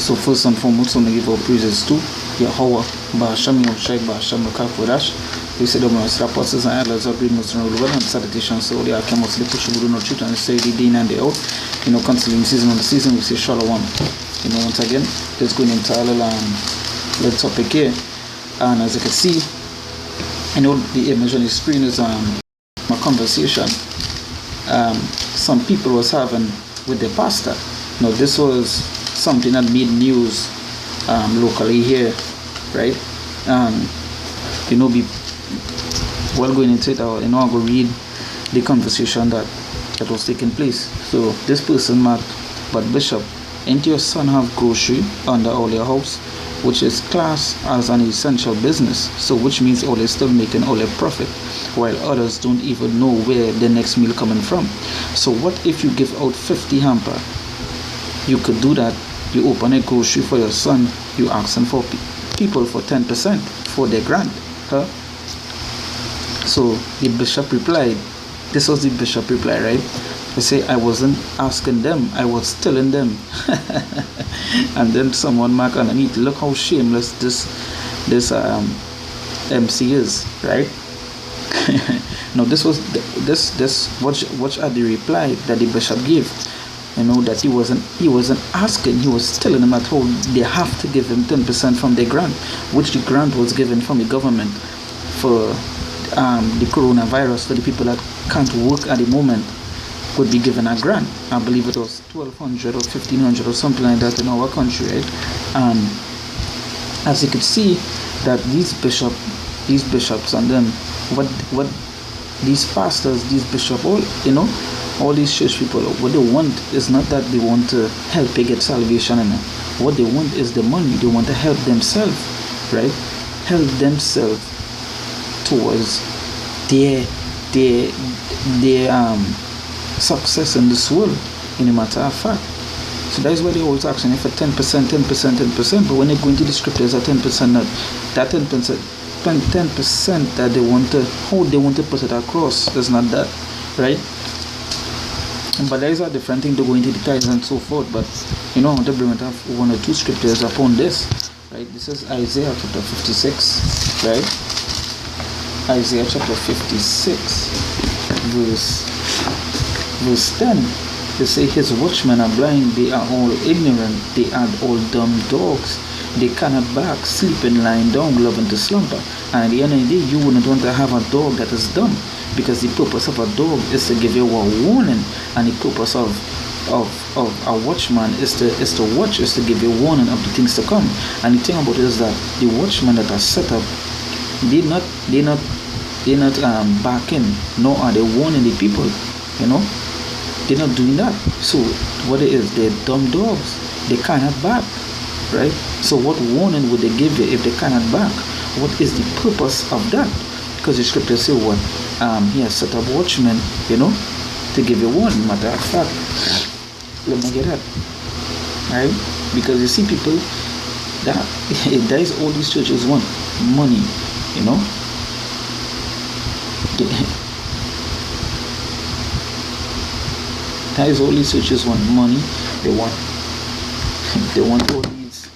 So first and foremost, I want to give all praises to Yahweh, Bahasham Yomshai, Bahasham Makakodash. We said the most apostles and elders of great most honorable and salutation. So they are came out to the push of no truth and say the day and the out. Constantly in season on the season, we say Shalom. Once again, let's go into the topic here. And as you can see, the image on the screen is a conversation some people was having with the pastor. Now this was something that made news locally here, right? While going into it, I'm going to read the conversation that was taking place. So this person, Matt, but Bishop, ain't your son have grocery under all your house, which is classed as an essential business, so which means all is still making all their profit, while others don't even know where the next meal coming from. So what if you give out 50 hamper? You could do that. You open a grocery for your son, you asking for people for 10% for their grant. So the bishop replied, this was the bishop reply, right? They say, I wasn't asking them, I was telling them. And then someone mark underneath, look how shameless this MC is, right? Now this was watch at the reply that the bishop gave. That he wasn't asking, he was telling them at how they have to give him 10% from their grant, which the grant was given from the government for the coronavirus, for the people that can't work at the moment would be given a grant. I believe it was 1,200 or 1,500 or something like that in our country, right? And as you could see, that these bishops and then what these pastors, these bishops, all these church people, what they want is not that they want to help you get salvation, what they want is the money. They want to help themselves, right? Help themselves towards their success in this world, in a matter of fact. So that is why they always asking for 10%, 10%, 10%. But when they go into the scriptures, that 10%, not that 10% that they want to, how they want to put it across is not that, right? But there is a different thing to go into details and so forth. But I want to bring it up one or two scriptures upon this, right? This is Isaiah chapter 56, right? Isaiah chapter 56, verse 10. They say his watchmen are blind, they are all ignorant, they are all dumb dogs. They cannot bark, sleeping, lying down, loving to slumber. And at the end of the day, you wouldn't want to have a dog that is dumb, because the purpose of a dog is to give you a warning, and the purpose of a watchman is to watch, is to give you warning of the things to come. And the thing about it is that the watchmen that are set up, they're not barking, nor are they warning the people. They're not doing that. So what it is, they're dumb dogs. They cannot bark, right? So what warning would they give you if they cannot bark? What is the purpose of that? Because the scripture say what? He has set up watchmen, to give you warning. Matter of fact, let me get that, right? Because you see people that is all these churches want money, That is all these churches want money. They want all these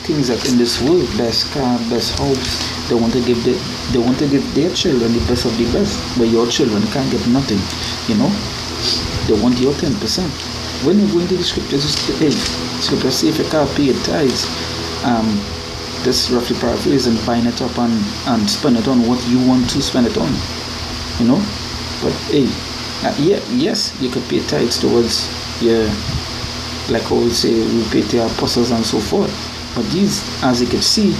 things that in this world, best car, best house. They want to give their children the best of the best, but your children can't get nothing. They want your 10%. When you go into the scriptures, scriptures say if you can't pay your tithes, this roughly paraphrasing, buying it up and spend it on what you want to spend it on. But yes, you could pay tithes towards your, like I would say, we pay to our apostles and so forth. But these, as you can see,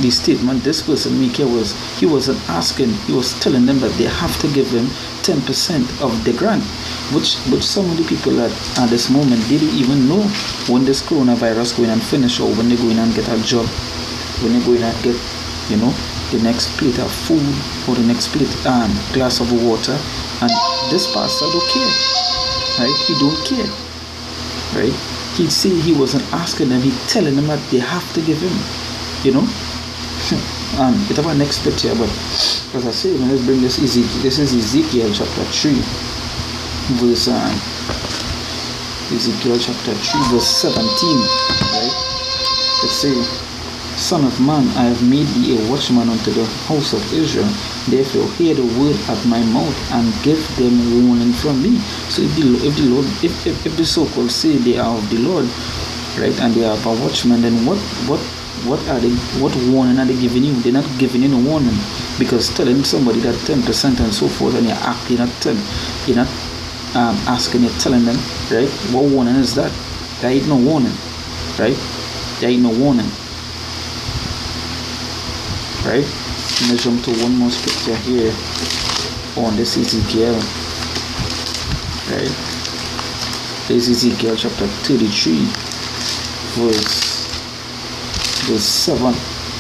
the statement this person make here was, he wasn't asking, he was telling them that they have to give him 10% of the grant, which some of the people at this moment didn't even know when this coronavirus going and finish, or when they go in and get a job, when they go in and get, the next plate of food, or the next plate glass of water. And this pastor don't care, right? He don't care, right? He'd say he wasn't asking them, he telling them that they have to give him, It have an next picture, but as I say, let's bring this Ezekiel. This is Ezekiel chapter 3, Ezekiel chapter 3 verse 17, right? It says, Son of man, I have made thee a watchman unto the house of Israel. Therefore hear the word at my mouth and give them warning from me. So if the so-called say they are of the Lord, right, and they are a watchman, then what are they? What warning are they giving you? They're not giving you no warning, because telling somebody that 10% and so forth, and you're not asking, you're telling them, right? What warning is that? There ain't no warning, right? There ain't no warning. Right? Let's jump to one more scripture here on this Ezekiel. Right? This is Ezekiel chapter 33, verse 7.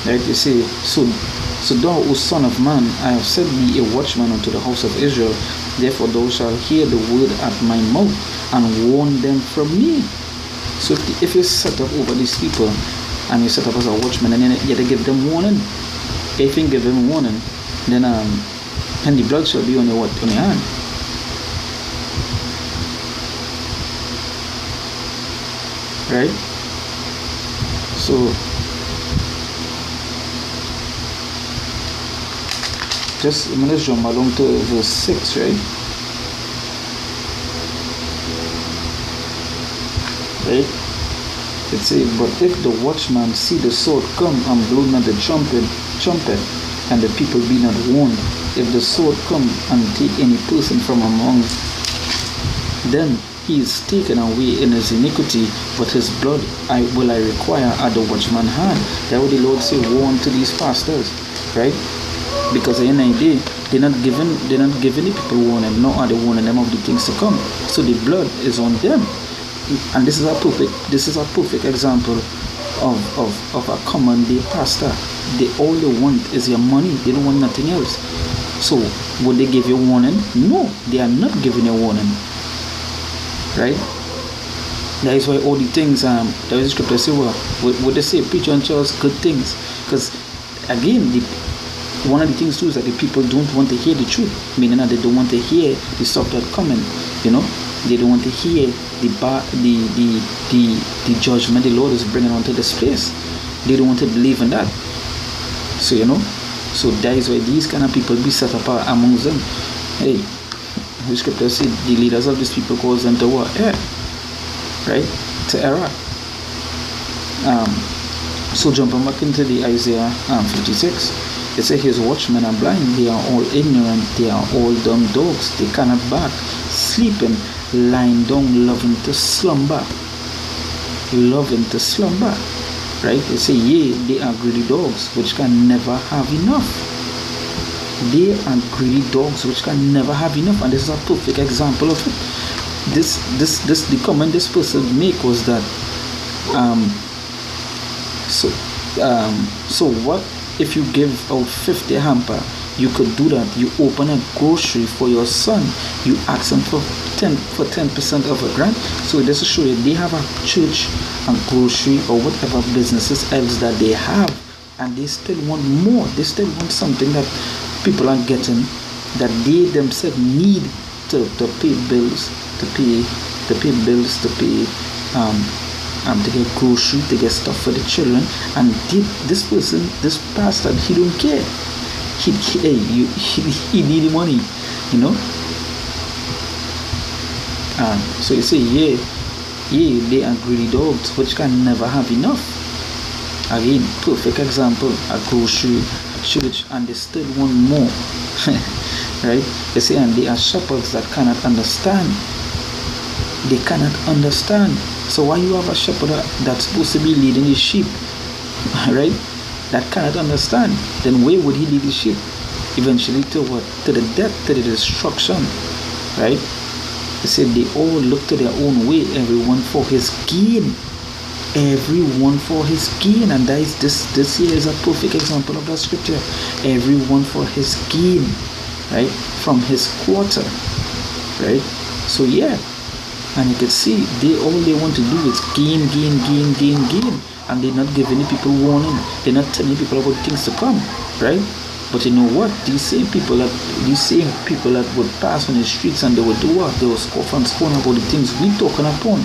Right? They say, So thou, O son of man, I have set thee a watchman unto the house of Israel. Therefore thou shalt hear the word at my mouth and warn them from me. So if you set up over these people and you set up as a watchman, and then you have to give them warning. If you give them warning, then and the blood shall be on your hand. Right? So let's jump along to verse 6, right? Right? It says, But if the watchman see the sword come and blow not the trumpet, and the people be not warned, if the sword come and take any person from among them, he is taken away in his iniquity, but his blood will I require at the watchman's hand. That what the Lord say, warn to these pastors, right? Because at the end of the day, they're not giving the people warning, nor are they warning them of the things to come. So the blood is on them. And this is a perfect example of a common day pastor. All they want is your money. They don't want nothing else. So would they give you warning? No, they are not giving you warning. Right? That is why all the things there is a scripture say, well, would they say preach unto us good things? Because again, one of the things too is that the people don't want to hear the truth, meaning that they don't want to hear the stuff that's coming. They don't want to hear the judgment the Lord is bringing onto this place. They don't want to believe in that. So so that is why these kind of people be set up amongst them. Hey, the scripture said the leaders of these people cause them to what? Right? To error. So jumping back into the Isaiah 56. It says his watchmen are blind, they are all ignorant, they are all dumb dogs, they cannot bark, sleeping, lying down, loving to slumber. Right? They say, yea, they are greedy dogs which can never have enough. They are greedy dogs which can never have enough. And this is a perfect example of it. The comment this person make was that so what if you give out 50 hamper? You could do that. You open a grocery for your son. You ask them for 10% of a grant. So this is show you they have a church and grocery or whatever businesses else that they have, and they still want more. They still want something that people are getting that they themselves need to pay bills, to get grocery, to get stuff for the children. And this pastor, he don't care. He need money, so you say, yeah, they are greedy dogs which can never have enough. Again, perfect example, a grocery, a church, and they still want more. Right? You say, and they are shepherds that cannot understand. They cannot understand. So why you have a shepherd that's supposed to be leading his sheep, right, that cannot understand, then where would he lead the sheep? Eventually to what? To the death, to the destruction, right? They said they all look to their own way, everyone for his gain. Everyone for his gain. And that is this here is a perfect example of that scripture. Everyone for his gain, right? From his quarter, right? So yeah, and you can see all they want to do is gain. And they're not giving people warning. They're not telling people about things to come, right? But you know what? These same people that would pass on the streets and they would do what? They would scoff and scorn about the things we talking upon.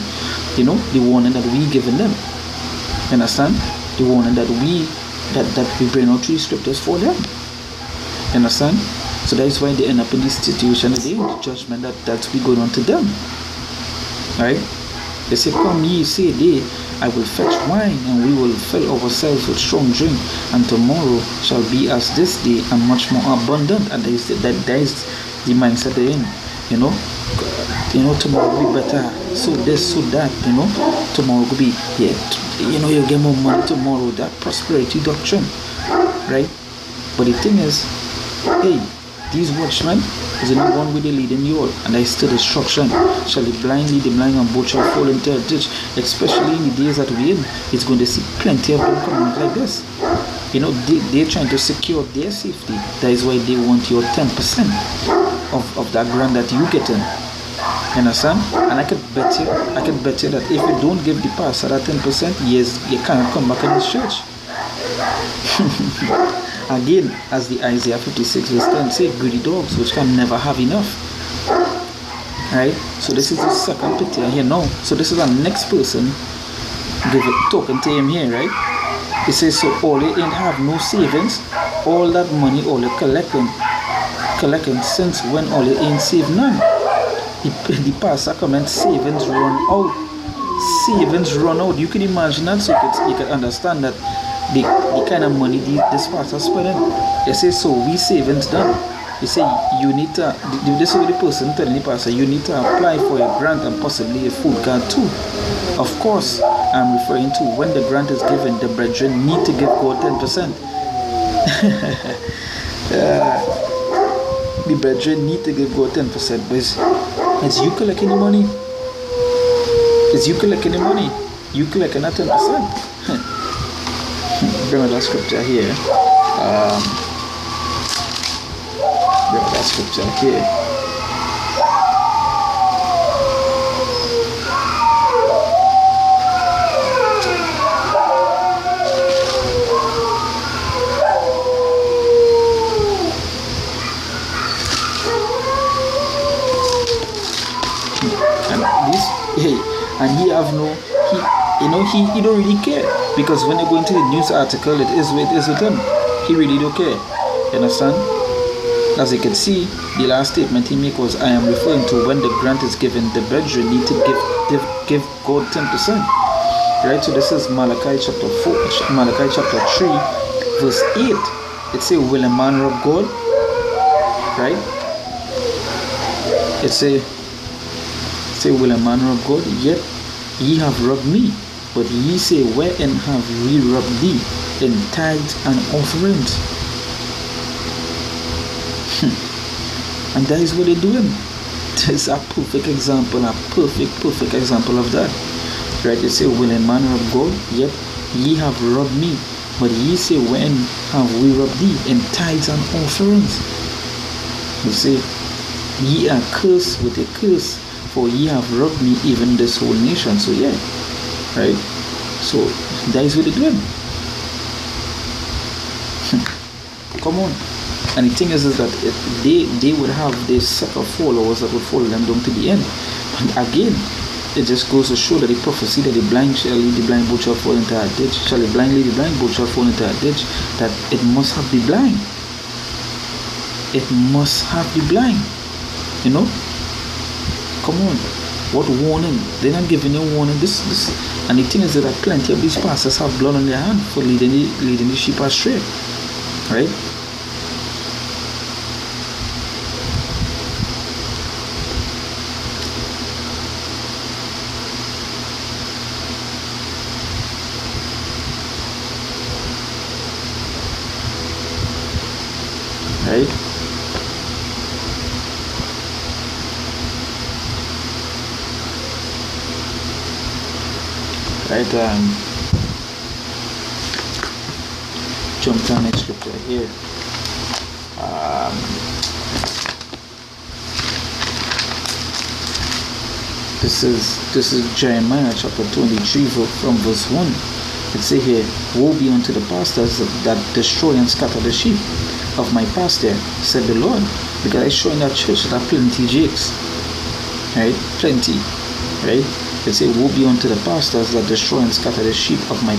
You know, the warning that we giving them. You understand? The warning that we bring out through the scriptures for them. You understand? So that is why they end up in this situation today, the judgment that's we going on to them. Right? They say, come ye, say they, I will fetch wine, and we will fill ourselves with strong drink, and tomorrow shall be as this day, and much more abundant. And that is the mindset they're in. You know, tomorrow will be better. So this, so that, tomorrow will be, you get more money tomorrow. That prosperity doctrine, right? But the thing is, hey, these watchmen is the one way they leading you all, and that is to destruction. Shall the blind lead the blind, and both shall fall into a ditch? Especially in the days that we're in, it's going to see plenty of them coming out like this. They're trying to secure their safety. That is why they want your 10% of that grant that you get in. You understand? And I could bet you that if you don't give the pastor that 10%, yes, you can't come back in this church. Again, as the Isaiah 56 verse 10 say, greedy dogs which can never have enough. Right? So this is the second picture here now. So this is the next person talking to him here, right? He says, so all you ain't have no savings, all that money all you collecting since when all you ain't saved none. The pastor comment, savings run out. Savings run out. You can imagine that, so you can understand that the kind of money this pastor spending. They say, so we savings done. They say you need to, this is the person telling the pastor, you need to apply for a grant and possibly a food card too. Of course, I'm referring to when the grant is given, the brethren need to give God 10%. The brethren need to give God 10%, but is you collecting the money? Is you collecting the money? You collecting that 10%? Bring that scripture here. Bring that scripture here. And he don't really care, because when you go into the news article, it is with him. He really don't care. You understand? As you can see, the last statement he made was, I am referring to when the grant is given, the brethren need to give God 10%. Right? So this is Malachi chapter 3, verse 8. It says, will a man rob God? Right? It say, will a man rob God? Yet ye have robbed me. But ye say, wherein have we robbed thee? In tithes and offerings. And that is what they're doing. That's a perfect example, perfect example of that. Right? They say, will a man rob God? Yet ye have robbed me. But ye say, wherein have we robbed thee? In tithes and offerings. You say, ye are cursed with a curse, for ye have robbed me, even this whole nation. So yeah, right? So that is what they're doing. Come on. And the thing is that they would have this set of followers that would follow them down to the end. And again, it just goes to show that the prophecy that the blind shall lead the blind, both shall fall into a ditch. Shall the blind lead the blind, both shall fall into a ditch. That it must have the blind. It must have the blind. You know? Come on. What warning? They're not giving you warning. This. And the thing is that plenty of these pastors have blood on their hand for leading the sheep astray. Right? Right? Right, jump to the next scripture here. This is Jeremiah chapter 23 from verse 1. It says here, woe be unto the pastors that destroy and scatter the sheep, of my pasture, said the Lord. Because I show in that church that are plenty jakes. Right? Plenty. Right? They say, woe be unto the pastors that destroy and scatter the sheep of my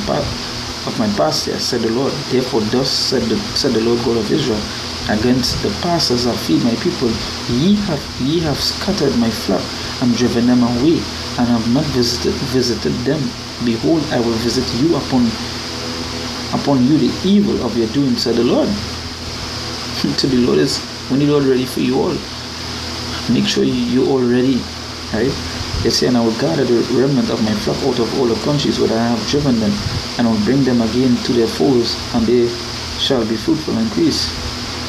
pasture, said the Lord. Therefore thus said the Lord God of Israel, against the pastors that feed my people, ye have scattered my flock, and driven them away, and have not visited them. Behold, I will visit you upon you the evil of your doing, said the Lord. To the Lord is, we need all ready for you all. Make sure you all ready, right? They say, and I will gather the remnant of my flock out of all the countries where I have driven them, and will bring them again to their folds, and they shall be fruitful and increase.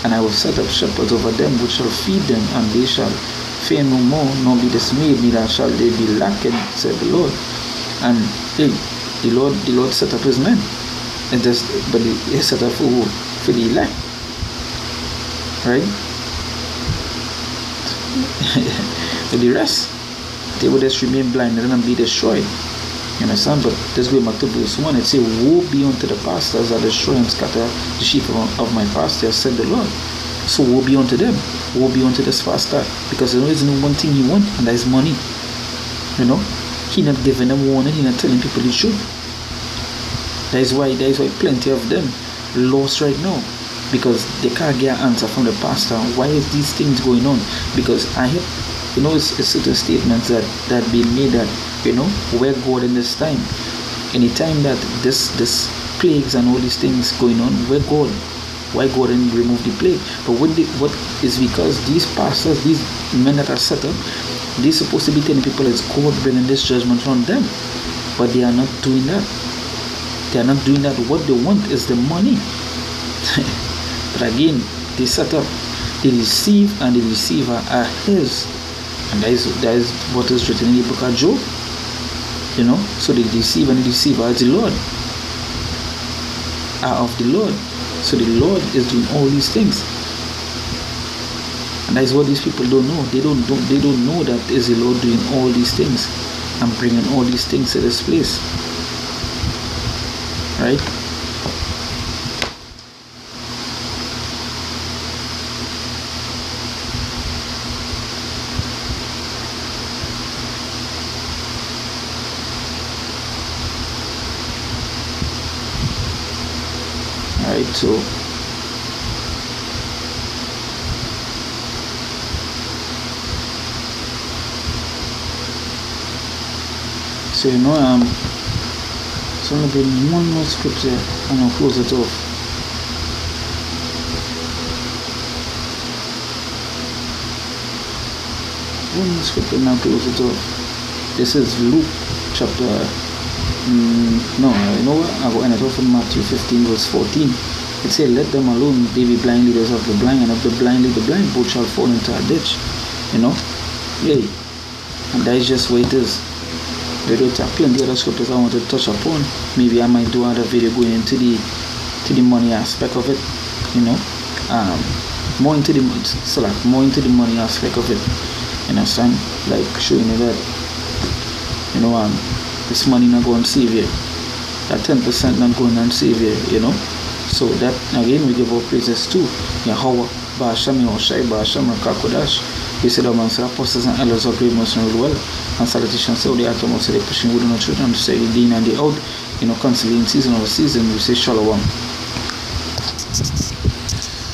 And I will set up shepherds over them, which shall feed them, and they shall fear no more, nor be dismayed, neither shall they be lacking, said the Lord. And hey, the Lord set up his men. And just, but he set up for who? For the elect. Right? For the rest, they would just remain blinded and be destroyed. You understand? But let's go back to verse 1. It says, woe be unto the pastors that destroy and scatter the sheep of my pasture, said the Lord. So woe be unto them. Woe be unto this pastor. Because there is no one thing he wants, and that is money. You know? He not giving them warning, he not telling people the truth. That is why plenty of them lost right now. Because they can't get an answer from the pastor. Why is these things going on? Because I have, it's certain statements that being made that, where God in this time. Anytime that this plagues and all these things going on, where God? Why God didn't remove the plague? But what is because these pastors, these men that are set up, they're supposed to be telling people it's God bringing this judgment on them. But they are not doing that. They are not doing that. What they want is the money. But again, they set up, they deceive, and the deceiver are his. And that is what is written in the book of Job. So the deceiver and the deceiver is the Lord. Are of the Lord. So the Lord is doing all these things. And that is what these people don't know. They don't know that is the Lord doing all these things and bringing all these things to this place. Right? So so maybe one more scripture and I'll close it off. One more scripture and I'll close it off. This is Luke chapter I go end it off in Matthew 15 verse 14. It says, let them alone, they be blind leaders of the blind, and if the blind lead the blind, both shall fall into a ditch. Yay. And that is just what it is. There are plenty of other scriptures I want to touch upon. Maybe I might do another video going into the money aspect of it. More into the money aspect of it. So I'm like showing you that this money not going to save you. That 10% not going to save you, So that again we give our praises to Yahweh, Ba'asham Yahushai, Ba'asham Rakakodash. We said amongst the apostles and elders of great mercy and well. And salutations to all the uttermost, the pushing wood on the truth and to say the in and the out, constantly in season or season, we say Shalom.